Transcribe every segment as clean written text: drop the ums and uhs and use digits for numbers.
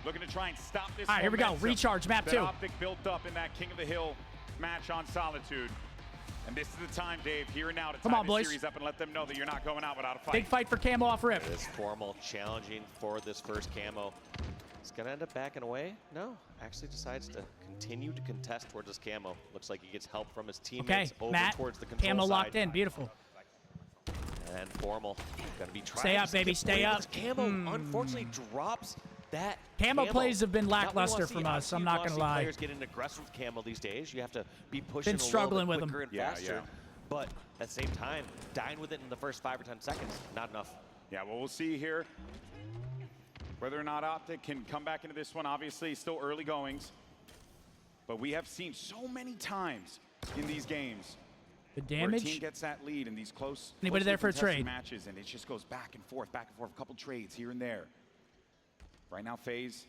looking to try and stop this. All right, here we go. Recharge, map 2. Optic built up in that King of the Hill match on Solitude. And this is the time, Dave, here and now to tie the series up and let them know that you're not going out without a fight. Big fight for Camo off rip. It is formal, challenging for this first Camo. He's going to end up backing away. No, actually decides to continue to contest towards his Camo. Looks like he gets help from his teammates over Matt, towards the control Camo side. locked in. Beautiful. And formal. Going to be trying Stay up, baby. Stay up. Camo unfortunately drops that Camo plays have been lackluster from us. I'm not going to lie. Players getting aggressive with Camo these days. You have to be pushing been struggling a little with bit them. quicker and faster. But at the same time, dying with it in the first 5 or 10 seconds, not enough. Yeah, well, we'll see here whether or not Optic can come back into this one. Obviously, still early goings. But we have seen so many times in these games the damage. Where a team gets that lead in these close. Anybody there for a trade? Matches, and it just goes back and forth, a couple trades here and there. Right now, FaZe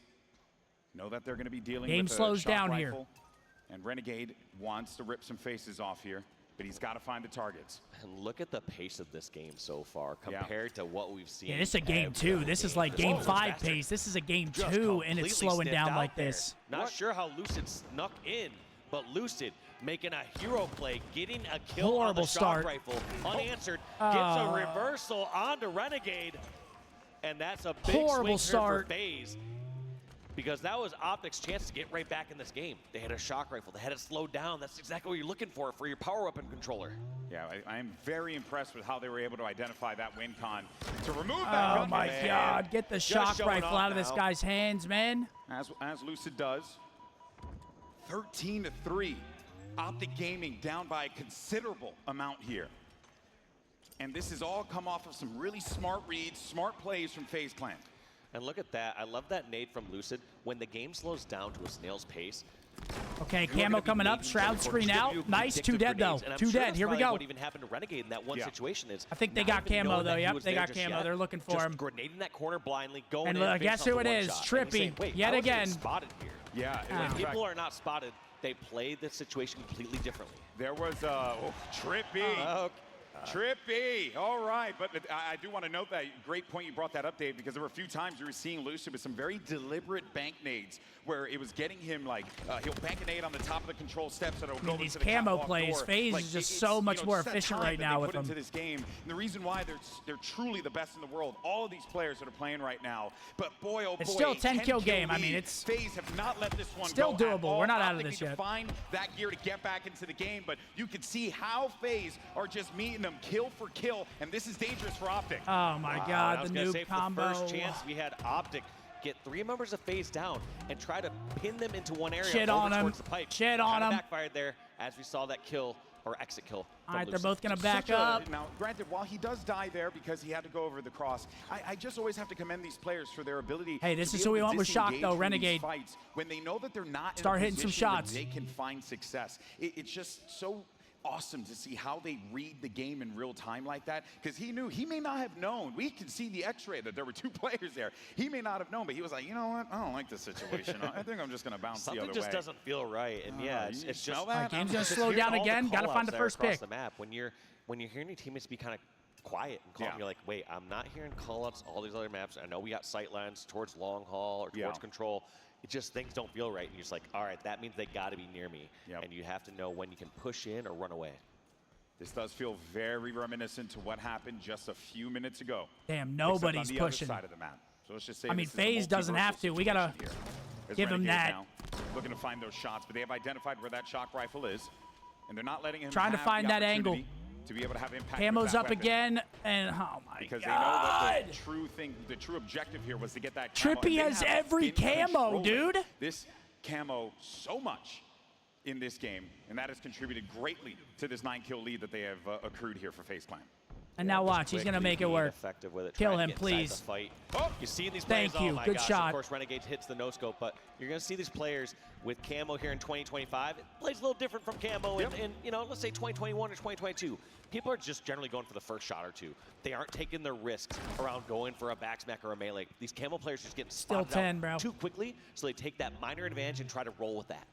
know that they're going to be dealing with a slows down rifle, here. And Renegade wants to rip some faces off here, but he's got to find the targets. And look at the pace of this game so far compared to what we've seen. Yeah, this is a game 2. This is like game 5 pace. This is a game 2, and it's slowing down like this. Not sure how Lucid snuck in, but Lucid making a hero play, getting a kill on the shock rifle, unanswered, gets a reversal onto Renegade, and that's a big swing for FaZe. Because that was Optic's chance to get right back in this game. They had a shock rifle. They had it slowed down. That's exactly what you're looking for your power weapon controller. Yeah, I am very impressed with how they were able to identify that win con to remove that. Oh my God! Get the shock rifle out of this guy's hands, man. As Lucid does. 13-3. Optic Gaming down by a considerable amount here. And this has all come off of some really smart reads, smart plays from FaZe Clan. And look at that. I love that nade from Lucid. When the game slows down to a snail's pace. Okay, Camo coming up. Shroud screen out. Nice. 2 dead, though. 2 dead. Here we go. What even happened to Renegade in that one situation is. I think they got Camo, though. Yep, they got Camo. They're looking for him. Grenading that corner blindly, going and guess who it is? Trippy. Yet again. Spotted here. Yeah. When people are not spotted, they play the situation completely differently. There was Trippy. Trippy, all right, but I do want to note that great point you brought that up, Dave, because there were a few times you were seeing Lucid with some very deliberate bank nades where it was getting him like he'll bank a nade on the top of the control steps that will go these into the Camo plays. FaZe is just so much more efficient right now with them. Into this game, and the reason why they're truly the best in the world. All of these players that are playing right now, but boy, oh boy, it's still a 10-kill game. I mean, it's FaZe have not let this one still go doable. We're not out of this yet. Find that gear to get back into the game, but you can see how FaZe are just meeting them kill for kill. And this is dangerous for Optic. Oh my God, the noob combo. For the first chance we had Optic get 3 members of FaZe down and try to pin them into one area. Shit on him. Towards the pipe. Shit on him. Backfired there as we saw that kill or exit kill. All right, they're both going to back up. Now, granted, while he does die there because he had to go over the cross, I just always have to commend these players for their ability. Hey, this is who we want with Shock, though, Renegade. Fights when they know that they're not start hitting some shots. They can find success. It's just so awesome to see how they read the game in real time like that, because he may not have known. We can see the x-ray that there were 2 players there. He may not have known, but he was like, you know what, I don't like this situation. I think I'm just going to bounce the other way. Something just doesn't feel right, and it's just that game's going to slow down again. Got to find the first pick. The map. When you're hearing your teammates be kind of quiet and calm, you're like, wait, I'm not hearing call-outs, all these other maps. I know we got sight lines towards long haul or towards control. It just, things don't feel right, and you're just like, all right, that means they got to be near me, and you have to know when you can push in or run away. This does feel very reminiscent to what happened just a few minutes ago. Damn, nobody's pushing. Other side of the map. So let's just say I mean, FaZe doesn't have to. We got to give him that. Now, looking to find those shots, but they have identified where that shock rifle is, and they're not letting him trying to find that angle to be able to have impact. Camo's up again, and oh my because God. They know that the true objective here was to get that camo. Trippy has every camo, dude. This camo so much in this game, and that has contributed greatly to this 9-kill lead that they have accrued here for FaZe Clan. And now watch, he's going to make it work. Effective with it. Kill him, please. You see these players, Thank you. Oh my Good gosh, shot. Of course, Renegade hits the no-scope, but you're going to see these players with camo here in 2025. It plays a little different from camo in, you know, let's say 2021 or 2022. People are just generally going for the first shot or 2. They aren't taking their risks around going for a backsmack or a melee. These camo players just getting spotted out too quickly, so they take that minor advantage and try to roll with that.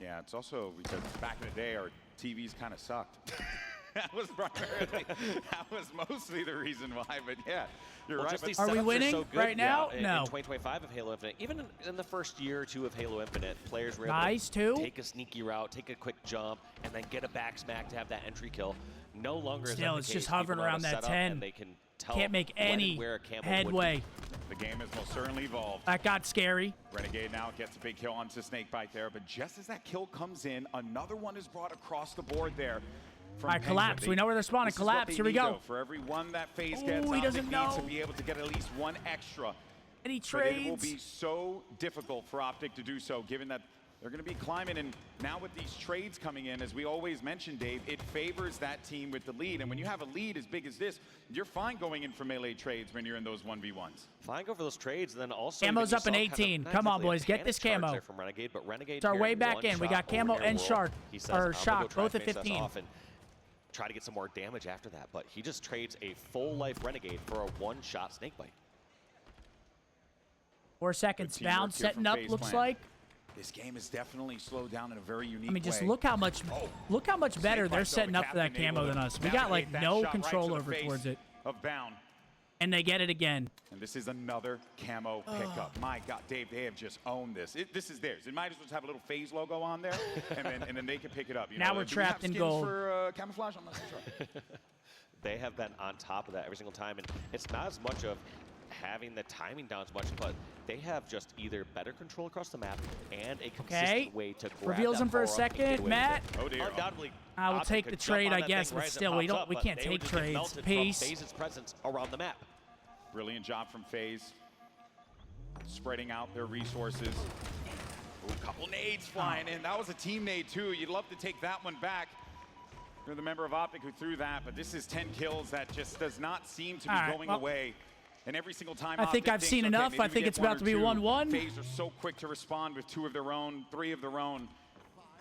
Yeah, it's also because back in the day, our TVs kind of sucked. That was primarily, that was mostly the reason why, but yeah, you're right. Just these Are we setups winning so good, right now? in No. 2025 of Halo Infinite, even in the first year or two of Halo Infinite, players were able Nice, to too. take a sneaky route, take a quick jump, and then get a back smack to have that entry kill. No longer is Still, that it's the just case. hovering People know how around to that set up, 10. and they can tell Can't make when and any where a camo would headway. be. The game has most certainly evolved. That got scary. Renegade now gets a big kill onto Snakebite there, but just as that kill comes in, another one is brought across the board there. All right, collapse. We know where they're spawning. This is what Collapse. they Here we need, go. though. For every one that FaZe Ooh, gets, he OpTic doesn't needs know. to be able to get at least one extra. Any But it will trades? be so difficult for OpTic to do so, given that they're going to be climbing. And now with these trades coming in, as we always mention, Dave, it favors that team with the lead. And when you have a lead as big as this, you're fine going in for melee trades when you're in those 1v1s. Fine go for those trades, and then also Camo's you up in saw 18. not Come on, exactly a boys. Get panic this charge camo. there from Renegade, but Renegade It's our way pairing back one in. We got shot camo over and near shark. He says, Or "I'm gonna shock. go try Both and at finish us 15. off and try to get some more damage after that, but he just trades a full life Renegade for a one-shot Snakebite. 4 seconds Good teamwork down. here Setting from up, FaZe looks Clan. like. This game is definitely slowed down in a very unique way. I mean, just look how much better they're setting up for that camo than us. We got like no control over towards it. Of Bound. And they get it again. And this is another camo pickup. My God, Dave, they have just owned this. This is theirs. It might as well just have a little FaZe logo on there, and then they can pick it up. You Now know, we're do we have trapped in skins gold. For camouflage, I'm not so sure. They have been on top of that every single time, and it's not as much of having the timing down as much, but they have just either better control across the map and a consistent way to grab Reveals that him for a power up and get second. away with Matt. it. Oh dear. Undoubtedly, I will OpTic take the could jump trade, on I that guess, thing but right as it still, we pops up, we but can't they would take just get trades. melted Peace. from FaZe's presence around the map. Brilliant job from FaZe. Spreading out their resources. Ooh, a couple nades flying in. That was a team nade too. You'd love to take that one back. You're the member of OpTic who threw that, but this is 10 kills that just does not seem to be going away. And every single time I think OpTic I've thinks, seen okay, enough. maybe I we think get it's about one to be or two, 1-1. FaZe are so quick to respond with 2 of their own, 3 of their own.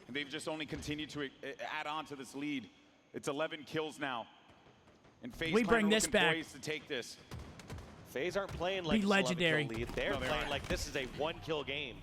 And they've just only continued to add on to this lead. It's 11 kills now. And FaZe We bring this back. poised to take this. FaZe aren't playing like Be legendary. lead. They're No, they playing aren't. like this is a one-kill game.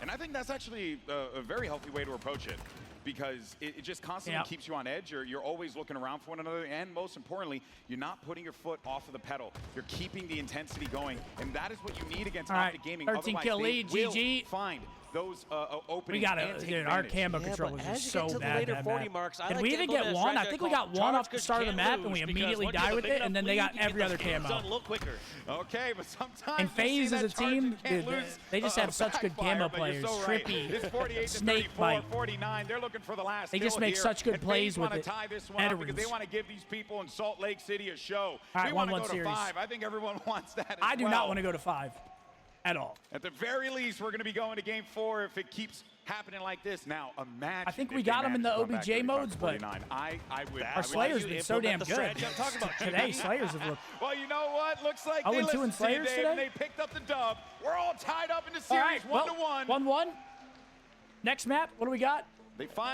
And I think that's actually a very healthy way to approach it, because it just constantly keeps you on edge. You're always looking around for one another, and most importantly, you're not putting your foot off of the pedal. You're keeping the intensity going, and that is what you need against OpTic Gaming. 13 Otherwise, kill they lead, will GG. find those openings. We got and it, take dude. Our advantage. camo control was but as just you so get to the bad. later That 40 map. marks, I Did like we to even implement get a one? I strategy think we called got one charge off the 'cause start of the you map, can't and we lose, immediately because die once with you get it, the and then big they lead, got you get every the other games camo. done a little quicker. Okay, but sometimes And you see FaZe as that a charge team, you can't dude, lose they just a have such good backfire, camo but you're players. so right. Trippy, This 48 to Snake 34, bite. 49. They're looking for the last They kill just make here, such good and plays FaZe with want it. to tie this one up because Veterans. they want to give these people in Salt Lake City a show. All right, we want to 1-1 go to series. 5. I think everyone wants that as I do well. not want to go to 5 at all. At the very least, we're going to be going to game 4 if it keeps happening like this. Now, imagine. I think if we they got 'em in manage the to come back OBJ 35 modes, to but 49. I would. Our Slayer's been so damn good. strategy I'm talking about. Today, Slayers have looked. Well, you know what? Looks like 0-2 they in listened to you, Slayers Dave, today? and they picked up the dub. We're all tied up in the All series, right, 1-1. 1-1. Next map, what do we got? They find.